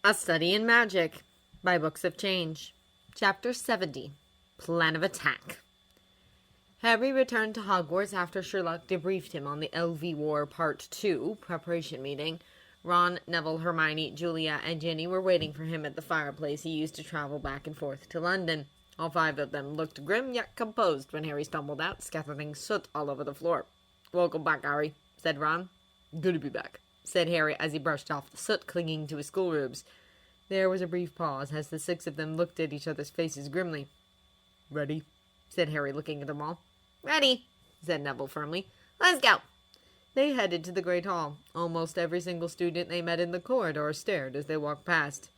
A Study in Magic by Books of Change. Chapter 70. Plan of Attack. Harry returned to Hogwarts after Sherlock debriefed him on the LV War Part 2 preparation meeting. Ron, Neville, Hermione, Julia, and Ginny were waiting for him at the fireplace he used to travel back and forth to London. All five of them looked grim yet composed when Harry stumbled out, scattering soot all over the floor. "Welcome back, Harry," said Ron. "Good to be back," said Harry as he brushed off the soot clinging to his school robes. There was a brief pause as the six of them looked at each other's faces grimly. "Ready?" said Harry, looking at them all. "Ready," said Neville firmly. "Let's go." They headed to the Great Hall. Almost every single student they met in the corridor stared as they walked past.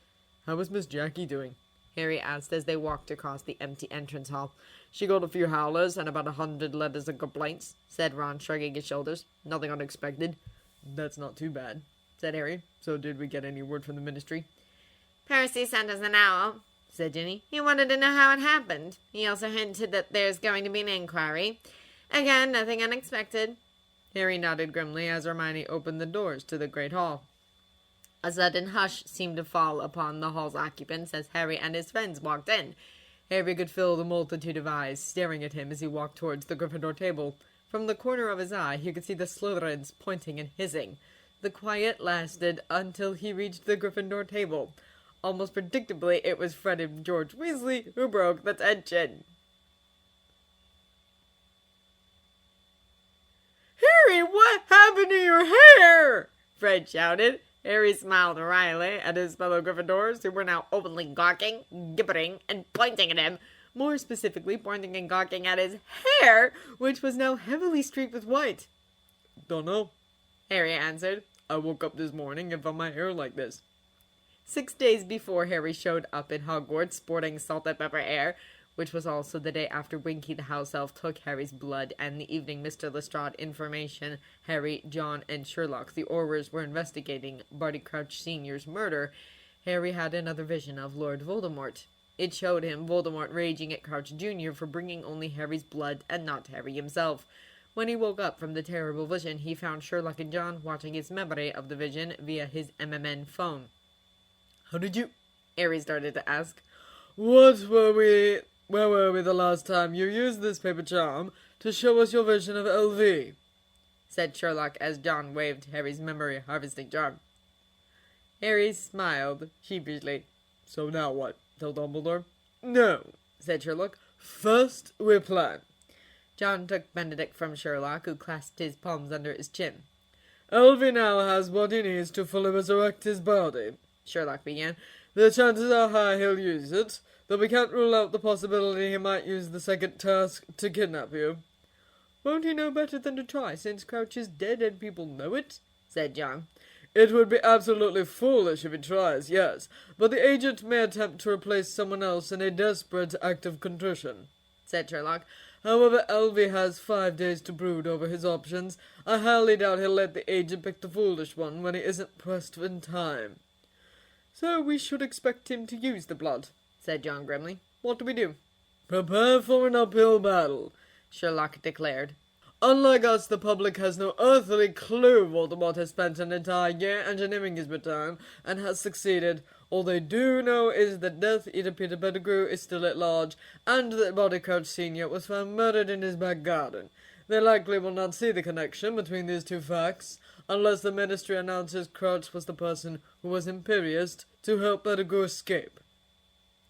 "How was Miss Jackie doing?" Harry asked as they walked across the empty entrance hall. "She got a few howlers and about 100 letters of complaints," said Ron, shrugging his shoulders. "Nothing unexpected." "That's not too bad," said Harry. "So did we get any word from the Ministry?" "Percy sent us an owl," said Ginny. "He wanted to know how it happened. He also hinted that there's going to be an inquiry. Again, nothing unexpected." Harry nodded grimly as Hermione opened the doors to the Great Hall. A sudden hush seemed to fall upon the hall's occupants as Harry and his friends walked in. Harry could feel the multitude of eyes staring at him as he walked towards the Gryffindor table. From the corner of his eye, he could see the Slytherins pointing and hissing. The quiet lasted until he reached the Gryffindor table. Almost predictably, it was Fred and George Weasley who broke the tension. "Harry, what happened to your hair?" Fred shouted. Harry smiled wryly at his fellow Gryffindors, who were now openly gawking, gibbering, and pointing at him. More specifically, pointing and gawking at his hair, which was now heavily streaked with white. "Dunno," Harry answered. "I woke up this morning and found my hair like this." 6 days before Harry showed up in Hogwarts sporting salt and pepper hair, which was also the day after Winky the house elf took Harry's blood, and the evening Mr. Lestrade information Harry, John, and Sherlock, the Aurors, were investigating Barty Crouch Sr.'s murder, Harry had another vision of Lord Voldemort. It showed him Voldemort raging at Crouch Jr. for bringing only Harry's blood and not Harry himself. When he woke up from the terrible vision, he found Sherlock and John watching his memory of the vision via his MMN phone. "How did you—" Harry started to ask. Where were we the last time you used this paper charm to show us your vision of LV?" said Sherlock as John waved Harry's memory harvesting charm. Harry smiled sheepishly. "So now what? Tell Dumbledore?" "No," said Sherlock. "First we plan." John took Benedict from Sherlock, who clasped his palms under his chin. "LV now has what he needs to fully resurrect his body," Sherlock began. "The chances are high he'll use it, though we can't rule out the possibility he might use the second task to kidnap you." "Won't he know better than to try, since Crouch is dead and people know it?" said John. "It would be absolutely foolish if he tries, yes, but the agent may attempt to replace someone else in a desperate act of contrition," said Sherlock. "However, LV has 5 days to brood over his options. I highly doubt he'll let the agent pick the foolish one when he isn't pressed in time." "So we should expect him to use the blood," said John grimly. "What do we do?" "Prepare for an uphill battle," Sherlock declared. "Unlike us, the public has no earthly clue Voldemort has spent an entire year engineering his return, and has succeeded. All they do know is that Death Eater Peter Pettigrew is still at large, and that Barty Crouch Sr. was found murdered in his back garden. They likely will not see the connection between these two facts, unless the Ministry announces Crouch was the person who was imperious to help Pettigrew escape."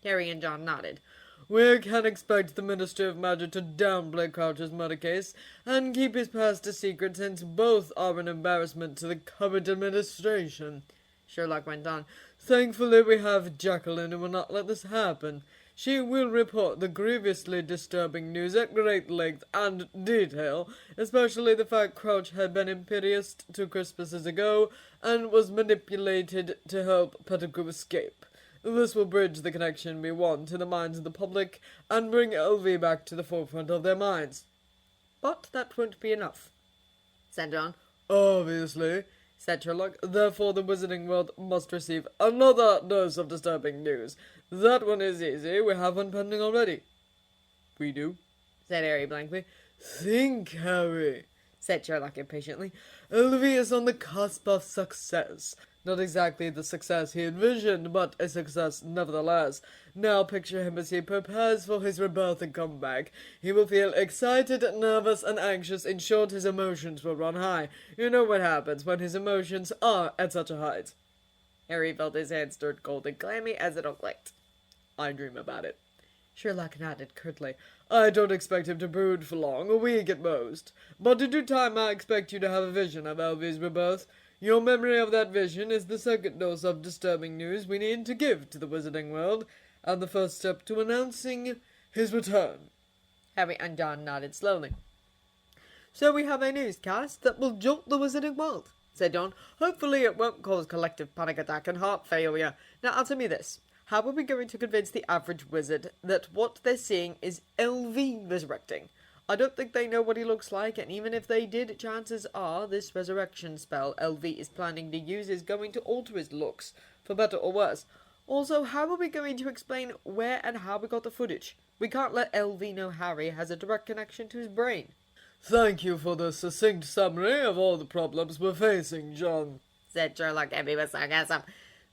Harry and John nodded. "We can expect the Ministry of Magic to downplay Crouch's murder case and keep his past a secret, since both are an embarrassment to the current administration," Sherlock went on. "Thankfully we have Jacqueline, who will not let this happen. She will report the grievously disturbing news at great length and detail, especially the fact Crouch had been imperious 2 Christmases ago and was manipulated to help Pettigrew escape. This will bridge the connection we want in the minds of the public and bring LV back to the forefront of their minds." "But that won't be enough," said John. "Obviously," said Sherlock. "Therefore the Wizarding World must receive another dose of disturbing news. That one is easy. We have one pending already." "We do?" said Harry blankly. "Think, Harry," said Sherlock impatiently. "LV is on the cusp of success. Not exactly the success he envisioned, but a success nevertheless. Now picture him as he prepares for his rebirth and comeback. He will feel excited, nervous, and anxious. In short, his emotions will run high. You know what happens when his emotions are at such a height. Harry felt his hands turn cold and clammy as it all clicked. I dream about it. Sherlock nodded curtly. I don't expect him to brood for long, a week at most. But in due time I expect you to have a vision of Elvy's rebirth. Your memory of that vision is the second dose of disturbing news we need to give to the wizarding world, and the first step to announcing his return. Harry and John nodded slowly. So we have a newscast that will jolt the wizarding world, said John. Hopefully it won't cause collective panic attack and heart failure. Now answer me this. How are we going to convince the average wizard that what they're seeing is LV resurrecting? I don't think they know what he looks like, and even if they did, chances are this resurrection spell LV is planning to use is going to alter his looks, for better or worse. Also, how are we going to explain where and how we got the footage? We can't let LV know Harry has a direct connection to his brain. Thank you for the succinct summary of all the problems we're facing, John, said Sherlock HP with sarcasm.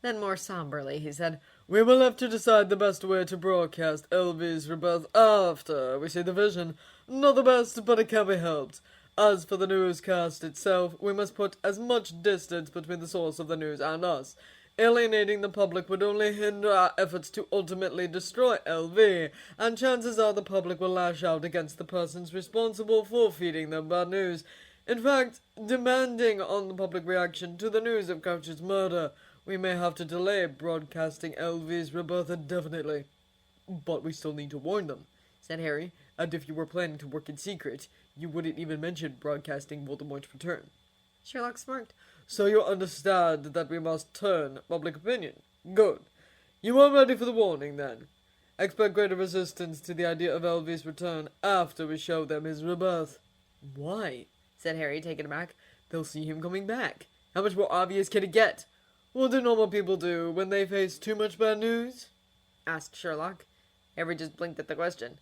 Then more somberly he said, We will have to decide the best way to broadcast Elvy's rebirth after we see the vision. Not the best, but it can be helped. As for the newscast itself, we must put as much distance between the source of the news and us. Alienating the public would only hinder our efforts to ultimately destroy LV, and chances are the public will lash out against the persons responsible for feeding them bad news. In fact, demanding on the public reaction to the news of Crouch's murder, we may have to delay broadcasting LV's rebirth indefinitely. But we still need to warn them, said Harry, and if you were planning to work in secret, you wouldn't even mention broadcasting Voldemort's return. Sherlock smirked. So you understand that we must turn public opinion. Good. You are ready for the warning, then. Expect greater resistance to the idea of LV's return after we show them his rebirth. Why? Said Harry, taken aback. They'll see him coming back. How much more obvious can it get? What do normal people do when they face too much bad news? Asked Sherlock. Harry just blinked at the question.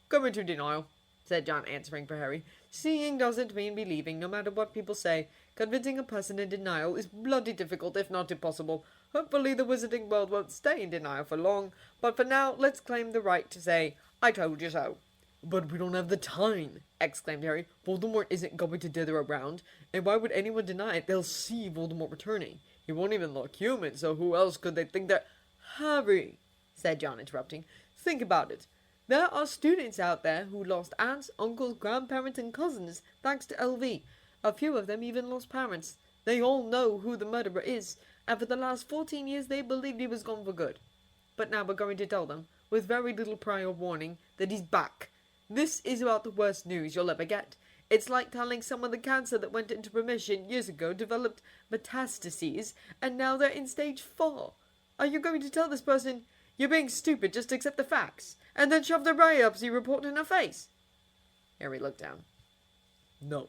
Go into denial, said John, answering for Harry. Seeing doesn't mean believing, no matter what people say. Convincing a person in denial is bloody difficult, if not impossible. Hopefully the wizarding world won't stay in denial for long, but for now, let's claim the right to say, I told you so. But we don't have the time, exclaimed Harry. Voldemort isn't going to dither around, and why would anyone deny it? They'll see Voldemort returning. He won't even look human, so who else could they think that— Harry, said John, interrupting, think about it. There are students out there who lost aunts, uncles, grandparents, and cousins thanks to LV. A few of them even lost parents. They all know who the murderer is, and for the last 14 years they believed he was gone for good. But now we're going to tell them, with very little prior warning, that he's back. This is about the worst news you'll ever get. It's like telling someone the cancer that went into remission years ago developed metastases, and now they're in stage 4. Are you going to tell this person, you're being stupid, just accept the facts, and then shove the biopsy report in her face? Harry looked down. No.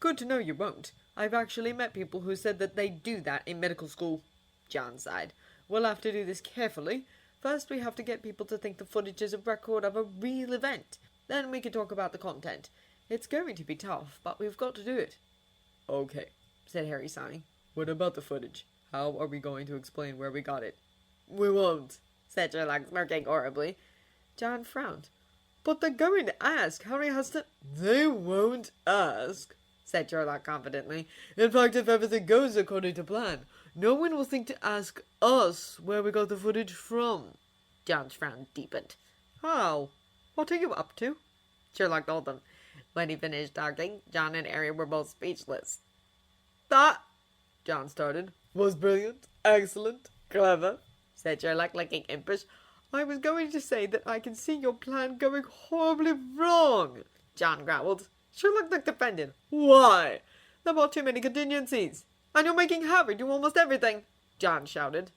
Good to know you won't. I've actually met people who said that they do that in medical school. John sighed. We'll have to do this carefully. First, we have to get people to think the footage is a record of a real event. Then we can talk about the content. It's going to be tough, but we've got to do it. Okay, said Harry, sighing. What about the footage? How are we going to explain where we got it? We won't, said Sherlock, smirking horribly. John frowned. But they're going to ask. Harry has to— They won't ask, said Sherlock confidently. In fact, if everything goes according to plan, no one will think to ask us where we got the footage from. John's frown deepened. How? What are you up to? Sherlock told them. When he finished talking, John and Harry were both speechless. That, John started, was brilliant, excellent, clever, said Sherlock, looking impish. I was going to say that I can see your plan going horribly wrong, John growled. Sherlock looked offended. Why? There are too many contingencies. And you're making Harry do almost everything, John shouted.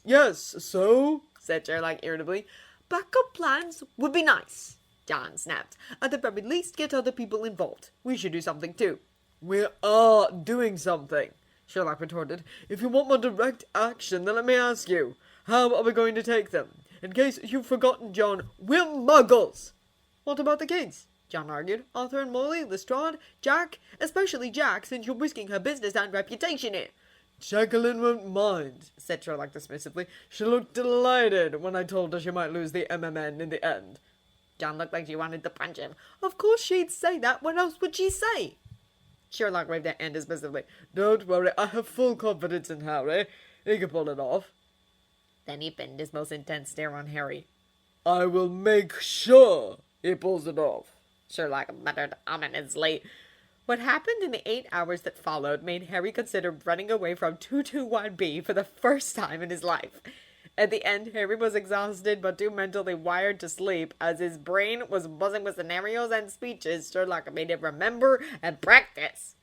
Yes, so? Said Sherlock irritably. Backup plans would be nice, John snapped. At the very least, get other people involved. We should do something too. We are doing something, Sherlock retorted. If you want more direct action, then let me ask you, how are we going to take them? In case you've forgotten, John, we're muggles. What about the kids? John argued. Arthur and Molly, Lestrade, Jack, especially Jack, since you're risking her business and reputation here. Jacqueline won't mind, said Sherlock dismissively. She looked delighted when I told her she might lose the MMN in the end. John looked like she wanted to punch him. Of course she'd say that. What else would she say? Sherlock waved a hand dismissively. Don't worry, I have full confidence in Harry. He can pull it off. Then he pinned his most intense stare on Harry. I will make sure he pulls it off, Sherlock muttered ominously. What happened in the 8 hours that followed made Harry consider running away from 221B for the first time in his life. At the end, Harry was exhausted but too mentally wired to sleep, as his brain was buzzing with scenarios and speeches Sherlock made him remember and practice.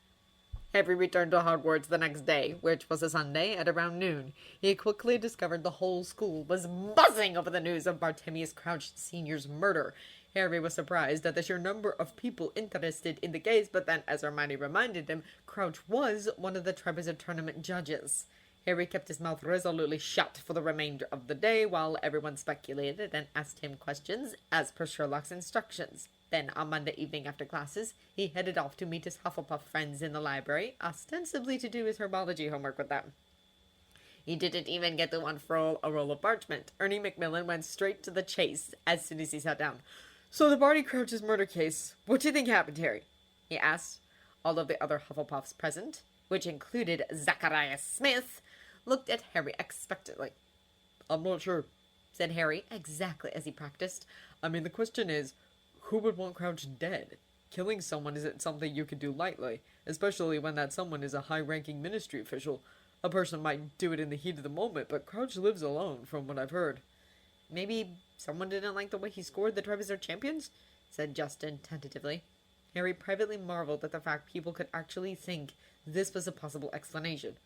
Harry returned to Hogwarts the next day, which was a Sunday, at around noon. He quickly discovered the whole school was buzzing over the news of Bartemius Crouch Sr.'s murder. Harry was surprised at the sheer number of people interested in the case, but then, as Hermione reminded him, Crouch was one of the Trebizond tournament judges. Harry kept his mouth resolutely shut for the remainder of the day, while everyone speculated and asked him questions as per Sherlock's instructions. Then, on Monday evening after classes, he headed off to meet his Hufflepuff friends in the library, ostensibly to do his herbology homework with them. He didn't even get to unfurl a roll of parchment. Ernie Macmillan went straight to the chase as soon as he sat down. "So the Barty Crouch's murder case, what do you think happened, Harry?" he asked. All of the other Hufflepuffs present, which included Zacharias Smith, looked at Harry expectantly. I'm not sure, said Harry, exactly as he practiced. I mean, the question is, who would want Crouch dead? Killing someone isn't something you could do lightly, especially when that someone is a high-ranking ministry official. A person might do it in the heat of the moment, but Crouch lives alone, from what I've heard. Maybe someone didn't like the way he scored the Trebizond champions, said Justin tentatively. Harry privately marveled at the fact people could actually think this was a possible explanation.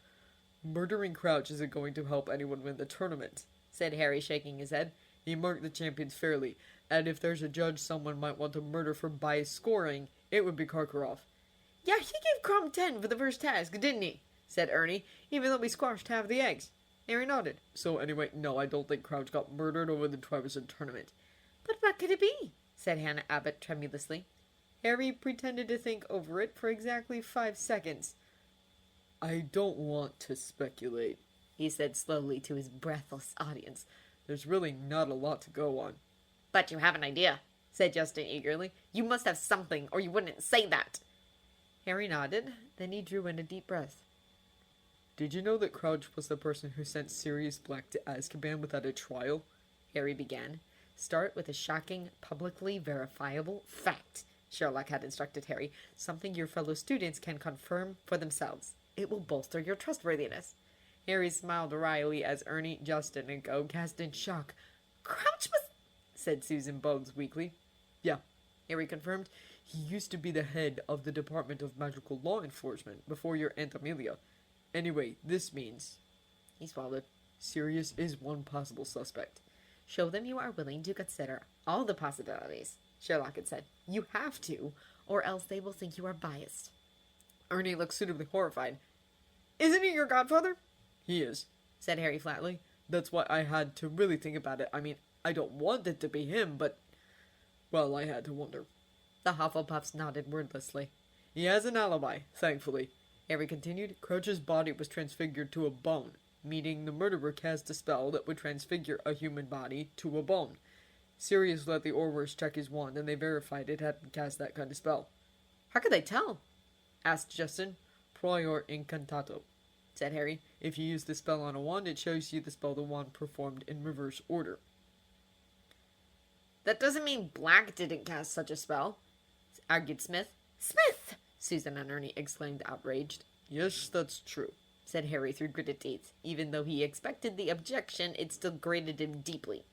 Murdering Crouch isn't going to help anyone win the tournament, said Harry, shaking his head. He marked the champions fairly, and if there's a judge someone might want to murder for biased scoring, it would be Karkaroff. Yeah, he gave Crumb 10 for the first task, didn't he? Said Ernie, even though we squashed half the eggs. Harry nodded. So anyway, no, I don't think Crouch got murdered over the Trebizond tournament. But what could it be? Said Hannah Abbott tremulously. Harry pretended to think over it for exactly 5 seconds. I don't want to speculate, he said slowly to his breathless audience. There's really not a lot to go on. But you have an idea, said Justin eagerly. You must have something, or you wouldn't say that. Harry nodded, then he drew in a deep breath. Did you know that Crouch was the person who sent Sirius Black to Azkaban without a trial? Harry began. Start with a shocking, publicly verifiable fact, Sherlock had instructed Harry. Something your fellow students can confirm for themselves. It will bolster your trustworthiness. Harry smiled wryly as Ernie, Justin, and Go cast in shock. Crouch was... said Susan Bones weakly. Yeah, Harry confirmed. He used to be the head of the Department of Magical Law Enforcement before your Aunt Amelia. Anyway, this means... He swallowed. Sirius is one possible suspect. Show them you are willing to consider all the possibilities, Sherlock had said. You have to, or else they will think you are biased. Ernie looked suitably horrified. Isn't he your godfather? He is, said Harry flatly. That's why I had to really think about it. I mean, I don't want it to be him, but... well, I had to wonder. The Hufflepuffs nodded wordlessly. He has an alibi, thankfully. Harry continued. Crouch's body was transfigured to a bone, meaning the murderer cast a spell that would transfigure a human body to a bone. Sirius let the Orwers check his wand, and they verified it hadn't cast that kind of spell. How could they tell? Asked Justin. Prior incantato, said Harry. If you use the spell on a wand, it shows you the spell the wand performed in reverse order. That doesn't mean Black didn't cast such a spell, argued Smith. Smith! Susan and Ernie exclaimed, outraged. Yes, that's true, said Harry through gritted teeth. Even though he expected the objection, it still grated him deeply.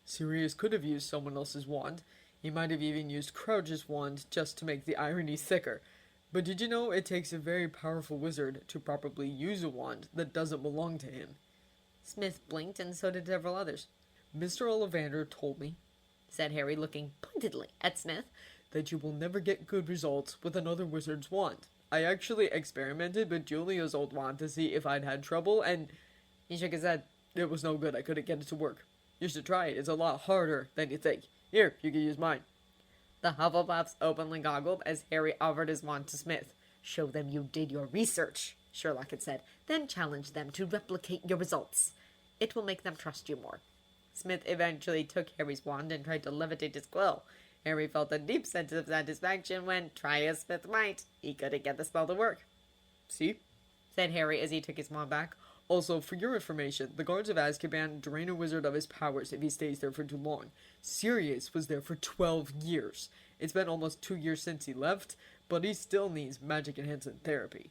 Sirius could have used someone else's wand. He might have even used Crouch's wand just to make the irony thicker. But did you know it takes a very powerful wizard to properly use a wand that doesn't belong to him? Smith blinked, and so did several others. Mr. Ollivander told me, said Harry, looking pointedly at Smith, that you will never get good results with another wizard's wand. I actually experimented with Julia's old wand to see if I'd had trouble, and he shook his head. It was no good. I couldn't get it to work. You should try it. It's a lot harder than you think. Here, you can use mine. The Hufflepuffs openly goggled as Harry offered his wand to Smith. Show them you did your research, Sherlock had said. Then challenge them to replicate your results. It will make them trust you more. Smith eventually took Harry's wand and tried to levitate his quill. Harry felt a deep sense of satisfaction when, try as Smith might, he couldn't get the spell to work. See? Said Harry as he took his wand back. Also, for your information, the guards of Azkaban drain a wizard of his powers if he stays there for too long. Sirius was there for 12 years. It's been almost 2 years since he left, but he still needs magic-enhancing therapy.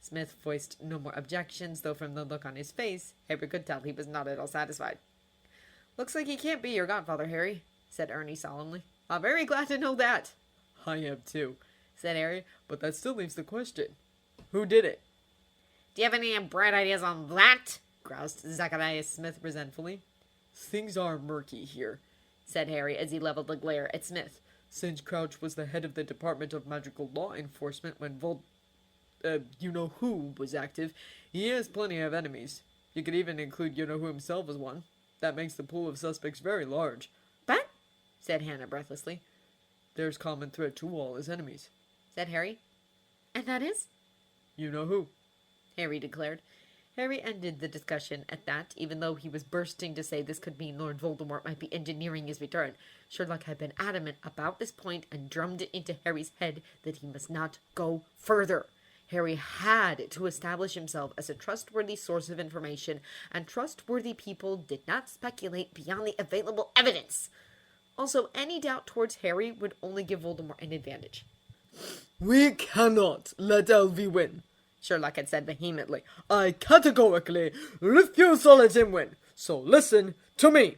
Smith voiced no more objections, though from the look on his face, Harry could tell he was not at all satisfied. Looks like he can't be your godfather, Harry, said Ernie solemnly. I'm very glad to know that. I am too, said Harry. But that still leaves the question. Who did it? Do you have any bright ideas on that? Groused Zacharias Smith resentfully. Things are murky here, said Harry as he leveled a glare at Smith. Since Crouch was the head of the Department of Magical Law Enforcement when you-know-who was active, he has plenty of enemies. You could even include you-know-who himself as one. That makes the pool of suspects very large. But, said Hannah breathlessly. There's common thread to all his enemies, said Harry. And that is? You-know-who, Harry declared. Harry ended the discussion at that, even though he was bursting to say this could mean Lord Voldemort might be engineering his return. Sherlock had been adamant about this point and drummed it into Harry's head that he must not go further. Harry had to establish himself as a trustworthy source of information, and trustworthy people did not speculate beyond the available evidence. Also, any doubt towards Harry would only give Voldemort an advantage. We cannot let Elvie win, Sherlock had said vehemently. I categorically refuse to let him win. So listen to me.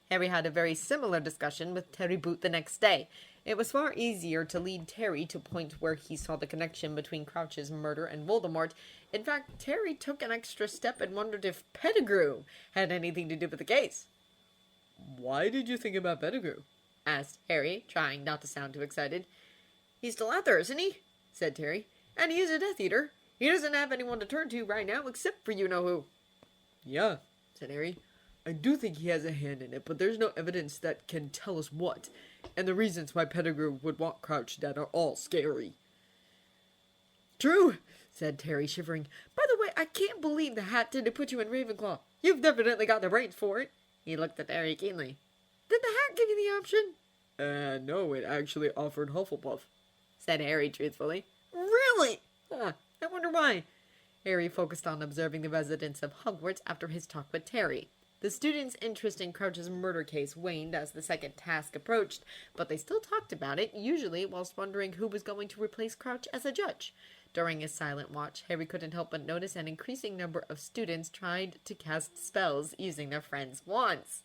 Harry had a very similar discussion with Terry Boot the next day. It was far easier to lead Terry to point where he saw the connection between Crouch's murder and Voldemort. In fact, Terry took an extra step and wondered if Pettigrew had anything to do with the case. Why did you think about Pettigrew? Asked Harry, trying not to sound too excited. He's still out there, isn't he? Said Terry. And he is a Death Eater. He doesn't have anyone to turn to right now except for you-know-who. Yeah, said Harry. I do think he has a hand in it, but there's no evidence that can tell us what. And the reasons why Pettigrew would want Crouch dead are all scary. True, said Terry, shivering. By the way, I can't believe the hat didn't put you in Ravenclaw. You've definitely got the brains for it. He looked at Harry keenly. Did the hat give you the option? No, it actually offered Hufflepuff, said Harry truthfully. Really? Huh, I wonder why. Harry focused on observing the residents of Hogwarts after his talk with Terry. The students' interest in Crouch's murder case waned as the second task approached, but they still talked about it, usually whilst wondering who was going to replace Crouch as a judge. During his silent watch, Harry couldn't help but notice an increasing number of students tried to cast spells using their friends' wands.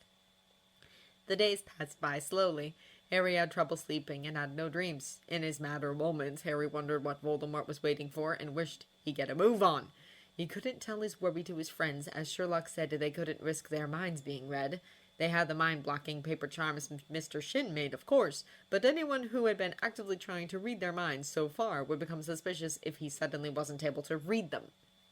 The days passed by slowly. Harry had trouble sleeping and had no dreams. In his madder moments, Harry wondered what Voldemort was waiting for and wished he'd get a move on. He couldn't tell his worry to his friends, as Sherlock said they couldn't risk their minds being read. They had the mind-blocking paper charms Mr. Shin made, of course, but anyone who had been actively trying to read their minds so far would become suspicious if he suddenly wasn't able to read them.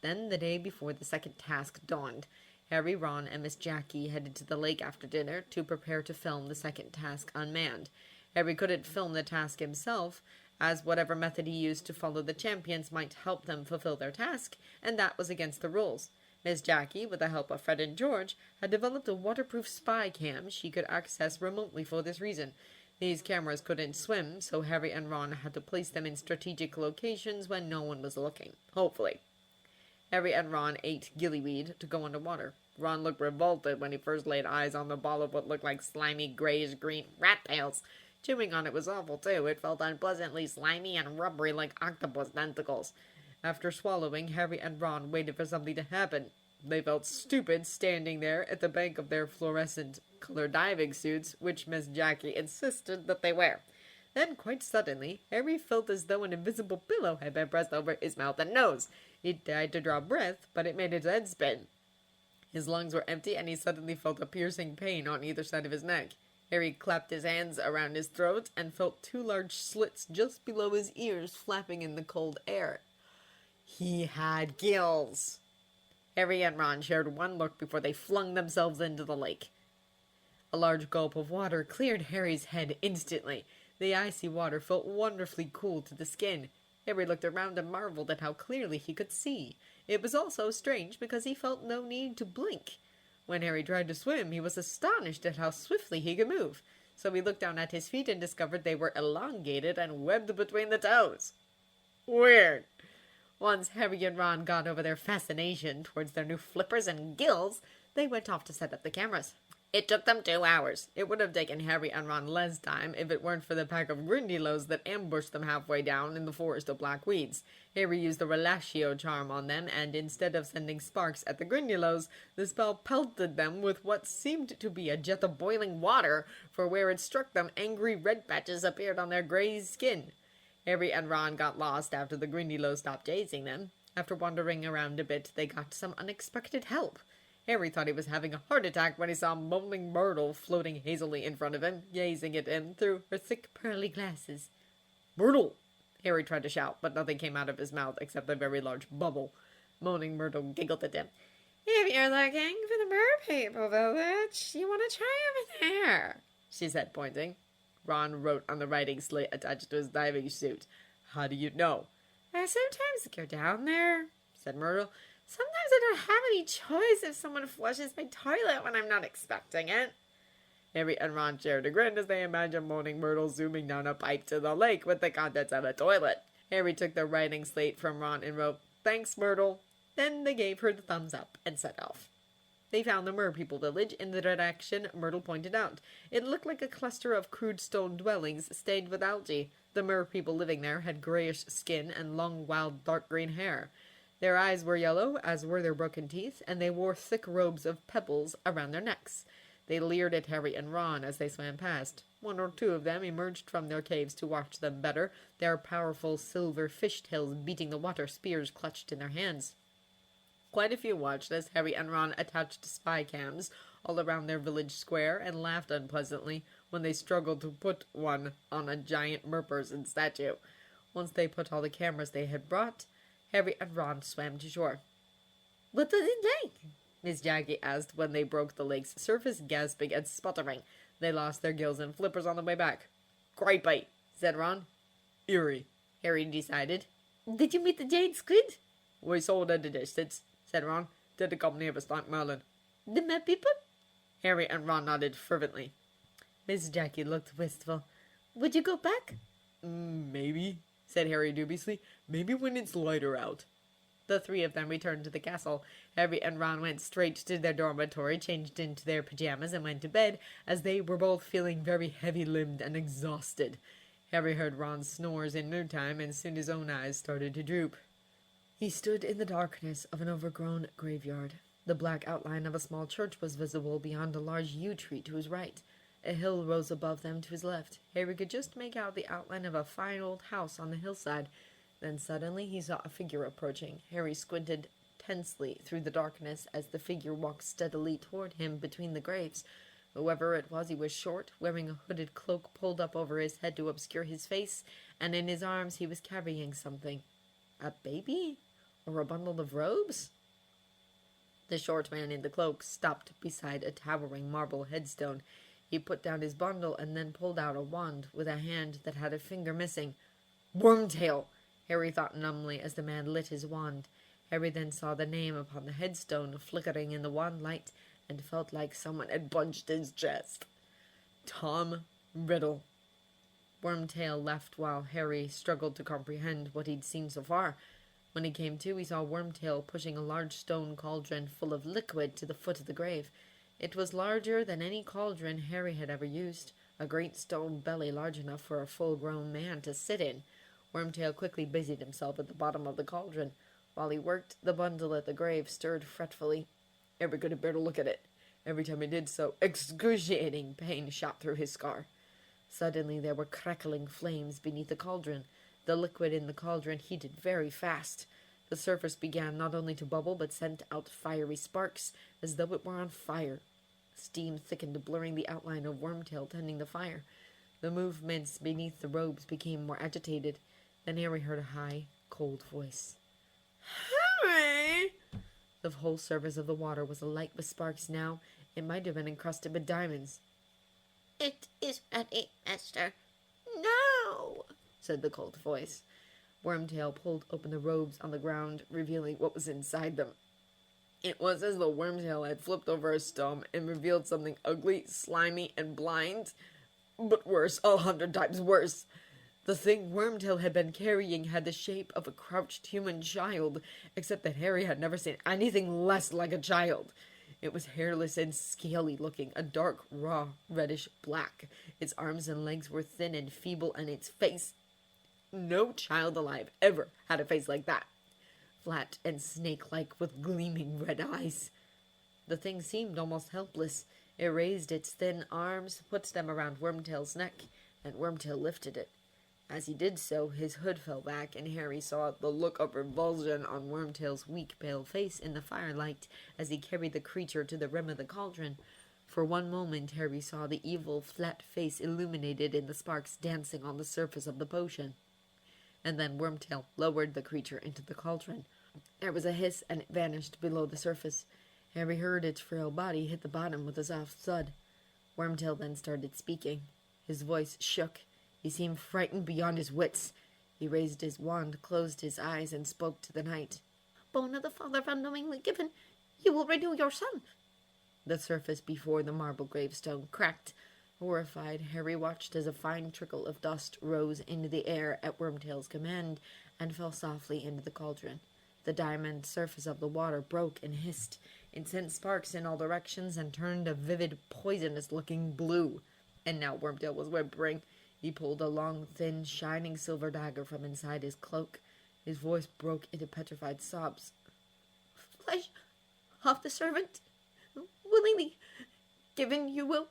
Then, the day before the second task dawned, Harry, Ron, and Miss Jackie headed to the lake after dinner to prepare to film the second task unmanned. Harry couldn't film the task himself, as whatever method he used to follow the champions might help them fulfill their task, and that was against the rules. Miss Jackie, with the help of Fred and George, had developed a waterproof spy cam she could access remotely for this reason. These cameras couldn't swim, so Harry and Ron had to place them in strategic locations when no one was looking. Hopefully. Harry and Ron ate gillyweed to go underwater. Ron looked revolted when he first laid eyes on the ball of what looked like slimy grayish-green rat tails. Chewing on it was awful, too. It felt unpleasantly slimy and rubbery like octopus tentacles. After swallowing, Harry and Ron waited for something to happen. They felt stupid standing there at the back of their fluorescent-colored diving suits, which Miss Jackie insisted that they wear. Then, quite suddenly, Harry felt as though an invisible pillow had been pressed over his mouth and nose. He tried to draw breath, but it made his head spin. His lungs were empty, and he suddenly felt a piercing pain on either side of his neck. Harry clapped his hands around his throat and felt two large slits just below his ears flapping in the cold air. He had gills. Harry and Ron shared one look before they flung themselves into the lake. A large gulp of water cleared Harry's head instantly. The icy water felt wonderfully cool to the skin. Harry looked around and marveled at how clearly he could see. It was also strange because he felt no need to blink. When Harry tried to swim, he was astonished at how swiftly he could move. So he looked down at his feet and discovered they were elongated and webbed between the toes. Weird. Once Harry and Ron got over their fascination towards their new flippers and gills, they went off to set up the cameras. It took them 2 hours. It would have taken Harry and Ron less time if it weren't for the pack of Grindylows that ambushed them halfway down in the forest of black weeds. Harry used the Relatio charm on them, and instead of sending sparks at the Grindylows, the spell pelted them with what seemed to be a jet of boiling water, for where it struck them, angry red patches appeared on their gray skin. Harry and Ron got lost after the Grindylows stopped chasing them. After wandering around a bit, they got some unexpected help. Harry thought he was having a heart attack when he saw Moaning Myrtle floating hazily in front of him, gazing at him through her thick pearly glasses. "Myrtle!" Harry tried to shout, but nothing came out of his mouth except a very large bubble. Moaning Myrtle giggled at him. "If you're looking for the Merpeople Village, you want to try over there," she said, pointing. Ron wrote on the writing slate attached to his diving suit. "How do you know?" "I sometimes go down there," said Myrtle. "Sometimes I don't have any choice if someone flushes my toilet when I'm not expecting it." Harry and Ron shared a grin as they imagined Moaning Myrtle zooming down a pipe to the lake with the contents of a toilet. Harry took the writing slate from Ron and wrote, "Thanks, Myrtle." Then they gave her the thumbs up and set off. They found the Merpeople village in the direction Myrtle pointed out. It looked like a cluster of crude stone dwellings stained with algae. The Merpeople living there had grayish skin and long, wild, dark green hair. Their eyes were yellow, as were their broken teeth, and they wore thick robes of pebbles around their necks. They leered at Harry and Ron as they swam past. 1 or 2 of them emerged from their caves to watch them better, their powerful silver fishtails beating the water, spears clutched in their hands. Quite a few watched as Harry and Ron attached spy cams all around their village square and laughed unpleasantly when they struggled to put one on a giant merperson statue. Once they put all the cameras they had brought, Harry and Ron swam to shore. "What does it like?" Miss Jackie asked when they broke the lake's surface, gasping and sputtering. They lost their gills and flippers on the way back. "Creepy," said Ron. "Eerie," Harry decided. "Did you meet the giant squid?" "We saw it at a distance," said Ron. "Did the company of a Stank Merlin." "The Merpeople?" Harry and Ron nodded fervently. Miss Jackie looked wistful. "Would you go back?" "Maybe," said Harry dubiously. "Maybe when it's lighter out." The 3 of them returned to the castle. Harry and Ron went straight to their dormitory, changed into their pajamas, and went to bed, as they were both feeling very heavy-limbed and exhausted. Harry heard Ron's snores in no time, and soon his own eyes started to droop. He stood in the darkness of an overgrown graveyard. The black outline of a small church was visible beyond a large yew tree to his right. A hill rose above them to his left. Harry could just make out the outline of a fine old house on the hillside. Then suddenly he saw a figure approaching. Harry squinted tensely through the darkness as the figure walked steadily toward him between the graves. Whoever it was, he was short, wearing a hooded cloak pulled up over his head to obscure his face, and in his arms he was carrying something. A baby? Or a bundle of robes? The short man in the cloak stopped beside a towering marble headstone. He put down his bundle and then pulled out a wand with a hand that had a finger missing. "Wormtail!" Harry thought numbly as the man lit his wand. Harry then saw the name upon the headstone flickering in the wand light and felt like someone had punched his chest. Tom Riddle. Wormtail left while Harry struggled to comprehend what he'd seen so far. When he came to, he saw Wormtail pushing a large stone cauldron full of liquid to the foot of the grave. It was larger than any cauldron Harry had ever used, a great stone belly large enough for a full-grown man to sit in. Wormtail quickly busied himself at the bottom of the cauldron. While he worked, the bundle at the grave stirred fretfully. Harry couldn't bear to look at it. Every time he did so, excruciating pain shot through his scar. Suddenly there were crackling flames beneath the cauldron. The liquid in the cauldron heated very fast. The surface began not only to bubble, but sent out fiery sparks, as though it were on fire. Steam thickened, blurring the outline of Wormtail tending the fire. The movements beneath the robes became more agitated. Then Harry heard a high, cold voice. "Harry!" The whole surface of the water was alight with sparks now. It might have been encrusted with diamonds. "It is ready, master." "No!" said the cold voice. Wormtail pulled open the robes on the ground, revealing what was inside them. It was as though Wormtail had flipped over a stone and revealed something ugly, slimy, and blind. But worse, 100 times worse. The thing Wormtail had been carrying had the shape of a crouched human child, except that Harry had never seen anything less like a child. It was hairless and scaly looking, a dark, raw, reddish black. Its arms and legs were thin and feeble, and its face... No child alive ever had a face like that. Flat and snake-like with gleaming red eyes. The thing seemed almost helpless. It raised its thin arms, put them around Wormtail's neck, and Wormtail lifted it. As he did so, his hood fell back, and Harry saw the look of revulsion on Wormtail's weak, pale face in the firelight as he carried the creature to the rim of the cauldron. For one moment, Harry saw the evil, flat face illuminated in the sparks dancing on the surface of the potion. And then Wormtail lowered the creature into the cauldron. There was a hiss, and it vanished below the surface. Harry heard its frail body hit the bottom with a soft thud. Wormtail then started speaking. His voice shook. He seemed frightened beyond his wits. He raised his wand, closed his eyes, and spoke to the knight. "Bone of the father unknowingly given, you will renew your son." The surface before the marble gravestone cracked. Horrified, Harry watched as a fine trickle of dust rose into the air at Wormtail's command and fell softly into the cauldron. The diamond surface of the water broke and hissed. It sent sparks in all directions and turned a vivid, poisonous-looking blue. And now Wormtail was whimpering. He pulled a long, thin, shining silver dagger from inside his cloak. His voice broke into petrified sobs. "Flesh of the servant, willingly given, you will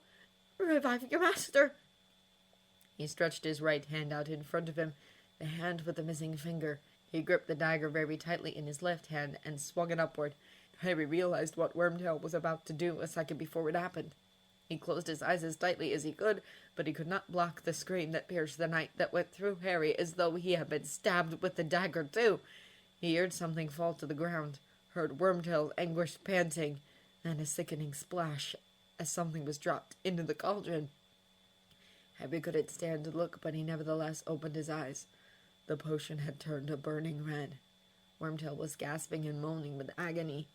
revive your master." He stretched his right hand out in front of him, the hand with the missing finger. He gripped the dagger very tightly in his left hand and swung it upward. Harry realized what Wormtail was about to do a second before it happened. He closed his eyes as tightly as he could, but he could not block the scream that pierced the night, that went through Harry as though he had been stabbed with the dagger too. He heard something fall to the ground, heard Wormtail's anguished panting, and a sickening splash as something was dropped into the cauldron. Harry couldn't stand to look, but he nevertheless opened his eyes. The potion had turned a burning red. Wormtail was gasping and moaning with agony.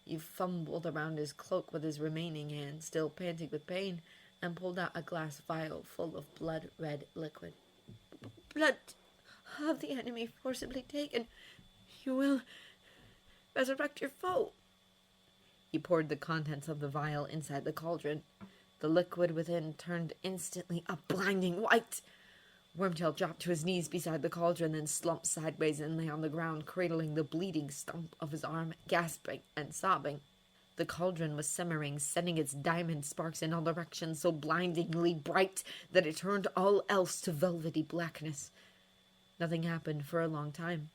He fumbled around his cloak with his remaining hand, still panting with pain, and pulled out a glass vial full of blood-red liquid. "Blood of the enemy forcibly taken, you will resurrect your foe." He poured the contents of the vial inside the cauldron. The liquid within turned instantly a blinding white. Wormtail dropped to his knees beside the cauldron, then slumped sideways and lay on the ground, cradling the bleeding stump of his arm, gasping and sobbing. The cauldron was simmering, sending its diamond sparks in all directions so blindingly bright that it turned all else to velvety blackness. Nothing happened for a long time.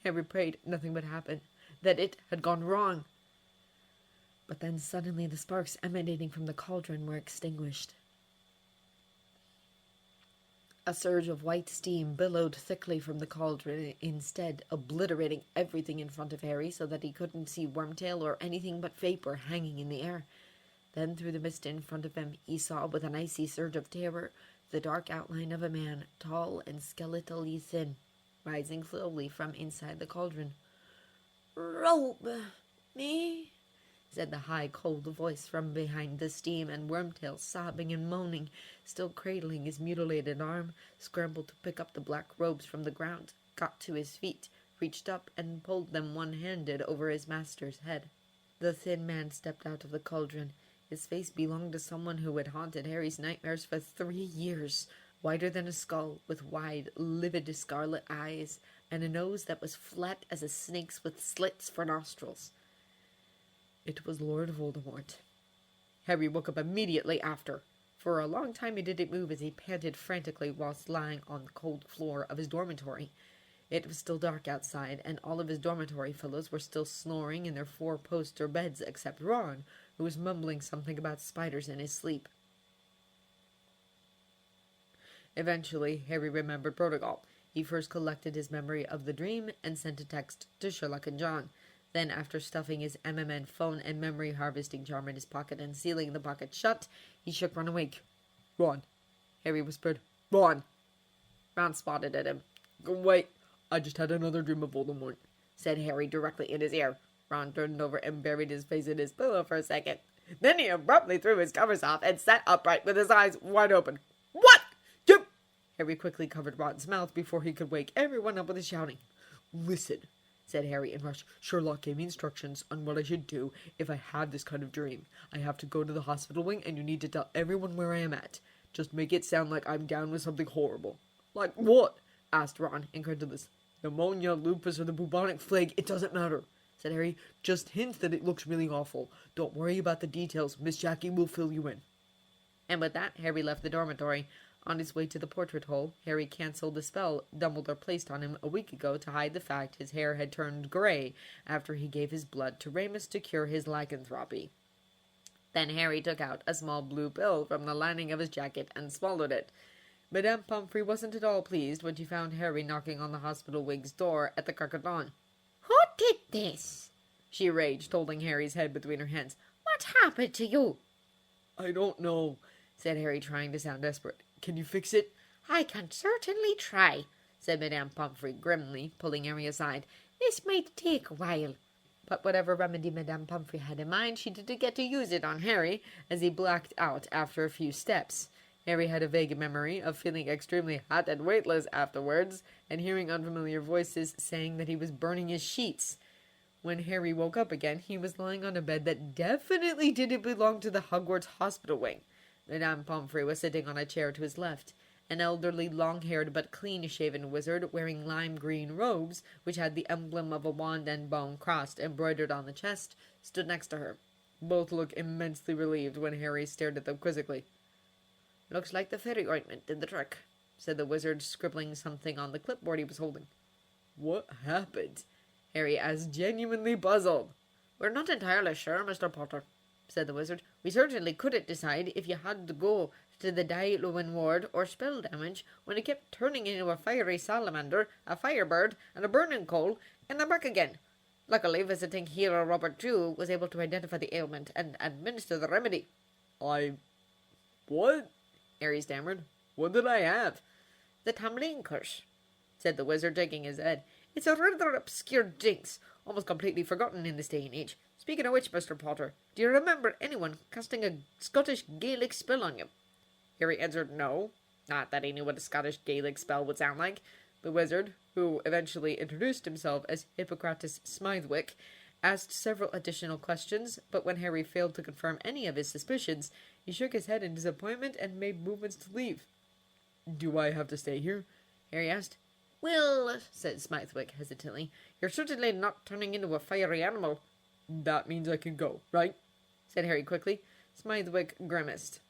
Harry prayed nothing would happen, that it had gone wrong. But then suddenly the sparks emanating from the cauldron were extinguished. A surge of white steam billowed thickly from the cauldron, instead obliterating everything in front of Harry so that he couldn't see Wormtail or anything but vapor hanging in the air. Then through the mist in front of him he saw with an icy surge of terror the dark outline of a man, tall and skeletally thin, rising slowly from inside the cauldron. "Robe me," said the high, cold voice from behind the steam, and Wormtail, sobbing and moaning, still cradling his mutilated arm, scrambled to pick up the black robes from the ground, got to his feet, reached up, and pulled them one-handed over his master's head. The thin man stepped out of the cauldron. His face belonged to someone who had haunted Harry's nightmares for 3 years, whiter than a skull, with wide, livid scarlet eyes, and a nose that was flat as a snake's with slits for nostrils. It was Lord Voldemort. Harry woke up immediately after. For a long time he didn't move as he panted frantically whilst lying on the cold floor of his dormitory. It was still dark outside, and all of his dormitory fellows were still snoring in their 4-poster beds except Ron, who was mumbling something about spiders in his sleep. Eventually, Harry remembered protocol. He first collected his memory of the dream and sent a text to Sherlock and John. Then, after stuffing his MMN phone and memory harvesting charm in his pocket and sealing the pocket shut, he shook Ron awake. "Ron," Harry whispered. "Ron!" Ron spotted at him. "Wait, I just had another dream of Voldemort," said Harry directly in his ear. Ron turned over and buried his face in his pillow for a second. Then he abruptly threw his covers off and sat upright with his eyes wide open. "What? You—" Harry quickly covered Ron's mouth before he could wake everyone up with his shouting. "Listen," said Harry in a rush. "Sherlock gave me instructions on what I should do if I had this kind of dream. I have to go to the hospital wing, and you need to tell everyone where I am at. Just make it sound like I'm down with something horrible." "Like what?" asked Ron, incredulous. "Pneumonia, lupus, or the bubonic plague, it doesn't matter," said Harry. "Just hint that it looks really awful. Don't worry about the details. Miss Jackie will fill you in." And with that, Harry left the dormitory. On his way to the portrait hole, Harry cancelled the spell Dumbledore placed on him a week ago to hide the fact his hair had turned gray after he gave his blood to Remus to cure his lycanthropy. Then Harry took out a small blue pill from the lining of his jacket and swallowed it. Madame Pomfrey wasn't at all pleased when she found Harry knocking on the hospital wing's door at the crack of dawn. "Who did this?" she raged, holding Harry's head between her hands. "What happened to you?" "I don't know," said Harry, trying to sound desperate. "Can you fix it?" "I can certainly try," said Madame Pomfrey grimly, pulling Harry aside. "This might take a while." But whatever remedy Madame Pomfrey had in mind, she didn't get to use it on Harry, as he blacked out after a few steps. Harry had a vague memory of feeling extremely hot and weightless afterwards, and hearing unfamiliar voices saying that he was burning his sheets. When Harry woke up again, he was lying on a bed that definitely didn't belong to the Hogwarts hospital wing. Madame Pomfrey was sitting on a chair to his left. An elderly, long-haired but clean-shaven wizard wearing lime-green robes, which had the emblem of a wand and bone crossed embroidered on the chest, stood next to her. Both looked immensely relieved when Harry stared at them quizzically. "Looks like the fairy ointment did the trick," said the wizard, scribbling something on the clipboard he was holding. "What happened?" Harry asked, genuinely puzzled. "We're not entirely sure, Mr. Potter," said the wizard. "We certainly couldn't decide if you had to go to the Diluin ward or spell damage when it kept turning into a fiery salamander, a firebird, and a burning coal, and then back again. Luckily, visiting healer Robert Drew was able to identify the ailment and administer the remedy." What?" Harry stammered. "What did I have?" "The Tamlin curse," said the wizard, shaking his head. "It's a rather obscure jinx, almost completely forgotten in this day and age. Speaking of which, Mr. Potter, do you remember anyone casting a Scottish Gaelic spell on you?" Harry answered no. Not that he knew what a Scottish Gaelic spell would sound like. The wizard, who eventually introduced himself as Hippocrates Smythewick, asked several additional questions, but when Harry failed to confirm any of his suspicions, he shook his head in disappointment and made movements to leave. "Do I have to stay here?" Harry asked. "Well," said Smythewick hesitantly, "you're certainly not turning into a fiery animal." "That means I can go, right?" said Harry quickly. Smythewick grimaced.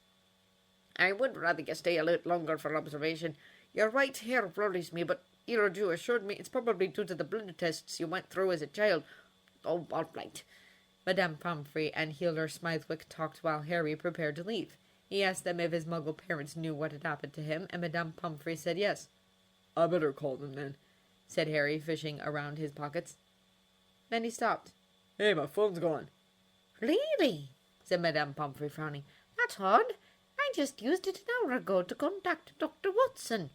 "I would rather you stay a little longer for observation. Your right hair worries me, but Healer Drew assured me it's probably due to the blood tests you went through as a child. Oh, all right." Madame Pomfrey and Healer Smythewick talked while Harry prepared to leave. He asked them if his Muggle parents knew what had happened to him, and Madame Pomfrey said yes. "I better call them then," said Harry, fishing around his pockets. Then he stopped. "Hey, my phone's gone." "Really?" said Madame Pomfrey, frowning. "That's odd. I just used it an hour ago to contact Dr. Watson."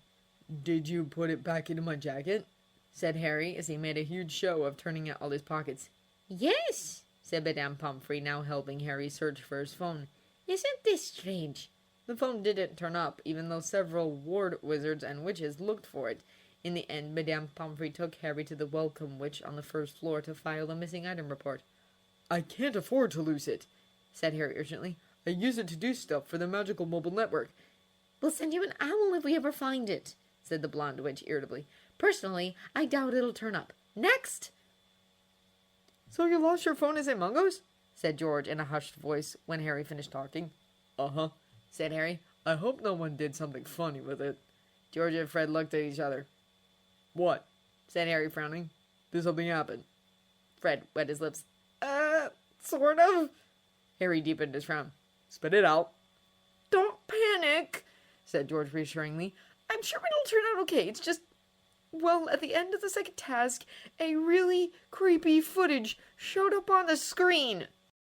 "Did you put it back into my jacket?" said Harry, as he made a huge show of turning out all his pockets. "Yes," said Madame Pomfrey, now helping Harry search for his phone. "Isn't this strange?" The phone didn't turn up, even though several ward wizards and witches looked for it. In the end, Madame Pomfrey took Harry to the welcome witch on the first floor to file a missing item report. "I can't afford to lose it," said Harry urgently. "I use it to do stuff for the magical mobile network." "We'll send you an owl if we ever find it," said the blonde witch irritably. "Personally, I doubt it'll turn up. Next!" "So you lost your phone as a Mungo's?" said George in a hushed voice when Harry finished talking. "Uh-huh," said Harry. "I hope no one did something funny with it." George and Fred looked at each other. "What?" said Harry, frowning. "Did something happen?" Fred wet his lips. Sort of." Harry deepened his frown. "Spit it out." "Don't panic," said George reassuringly. "I'm sure it'll turn out okay. It's just, well, at the end of the second task, a really creepy footage showed up on the screen."